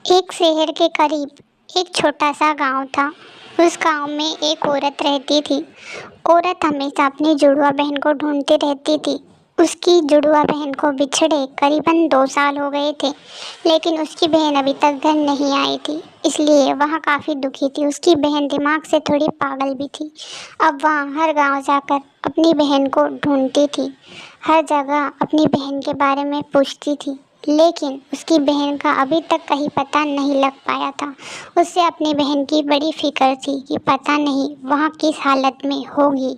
एक शहर के करीब एक छोटा सा गांव था। उस गांव में एक औरत रहती थी। औरत हमेशा अपनी जुड़वा बहन को ढूंढती रहती थी। उसकी जुड़वा बहन को बिछड़े करीबन 2 साल हो गए थे, लेकिन उसकी बहन अभी तक घर नहीं आई थी। इसलिए वह काफ़ी दुखी थी। उसकी बहन दिमाग से थोड़ी पागल भी थी। अब वह हर गांव जाकर अपनी बहन को ढूंढती थी। हर जगह अपनी बहन के बारे में पूछती थी, लेकिन उसकी बहन का अभी तक कहीं पता नहीं लग पाया था। उसे अपनी बहन की बड़ी फिक्र थी कि पता नहीं वह किस हालत में होगी।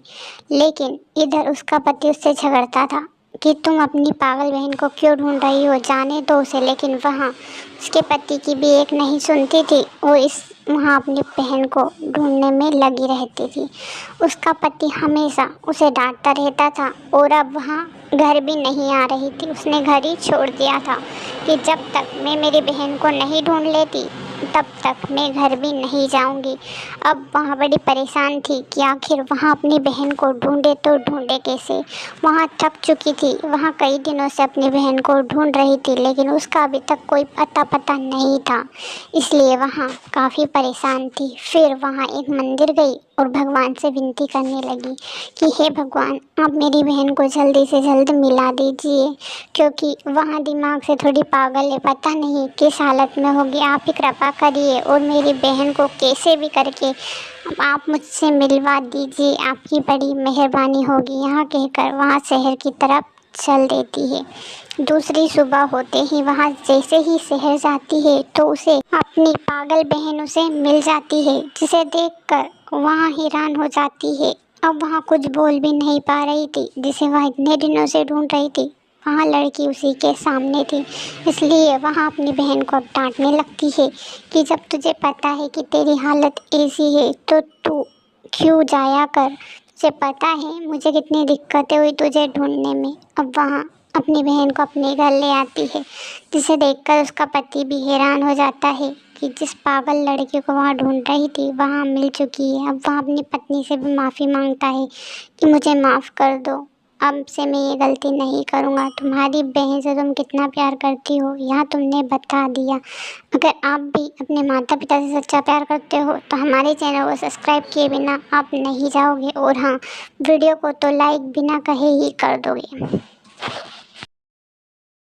लेकिन इधर उसका पति उससे झगड़ता था कि तुम अपनी पागल बहन को क्यों ढूंढ रही हो, जाने दो उसे। लेकिन वहाँ उसके पति की भी एक नहीं सुनती थी। वो वहाँ अपनी बहन को ढूंढने में लगी रहती थी। उसका पति हमेशा उसे डांटता रहता था और अब वहाँ घर भी नहीं आ रही थी। उसने घर ही छोड़ दिया था कि जब तक मैं मेरी बहन को नहीं ढूंढ लेती तब तक मैं घर भी नहीं जाऊंगी। अब वहाँ बड़ी परेशान थी कि आखिर वहाँ अपनी बहन को ढूंढे तो ढूंढे कैसे। वहाँ थक चुकी थी। वहाँ कई दिनों से अपनी बहन को ढूंढ रही थी, लेकिन उसका अभी तक कोई अता पता नहीं था। इसलिए वहाँ काफ़ी परेशान थी। फिर वहाँ एक मंदिर गई और भगवान से विनती करने लगी कि हे भगवान, आप मेरी बहन को जल्दी से जल्द मिला दीजिए, क्योंकि वहाँ दिमाग से थोड़ी पागल है, पता नहीं किस हालत में होगी। आप ही कृपा करिए और मेरी बहन को कैसे भी करके आप मुझसे मिलवा दीजिए, आपकी बड़ी मेहरबानी होगी। यहाँ कहकर वहाँ शहर की तरफ चल देती है। दूसरी सुबह होते ही वहाँ जैसे ही शहर जाती है तो उसे अपनी पागल बहन उसे मिल जाती है, जिसे देखकर वहाँ हैरान हो जाती है। अब वहाँ कुछ बोल भी नहीं पा रही थी, जिसे वह इतने दिनों से ढूंढ रही थी। वहाँ लड़की उसी के सामने थी। इसलिए वहाँ अपनी बहन को अब डांटने लगती है कि जब तुझे पता है कि तेरी हालत ऐसी है तो तू क्यों जाया कर। तुझे पता है मुझे कितनी दिक्कतें हुई तुझे ढूंढने में। अब वहाँ अपनी बहन को अपने घर ले आती है, जिसे देखकर उसका पति भी हैरान हो जाता है कि जिस पागल लड़की को वहाँ ढूंढ रही थी वहाँ मिल चुकी है। अब वहाँ अपनी पत्नी से भी माफ़ी मांगता है कि मुझे माफ़ कर दो, अब से मैं ये गलती नहीं करूँगा। तुम्हारी बहन से तुम कितना प्यार करती हो यहाँ तुमने बता दिया। अगर आप भी अपने माता पिता से सच्चा प्यार करते हो तो हमारे चैनल को सब्सक्राइब किए बिना आप नहीं जाओगे, और हाँ, वीडियो को तो लाइक बिना कहे ही कर दोगे।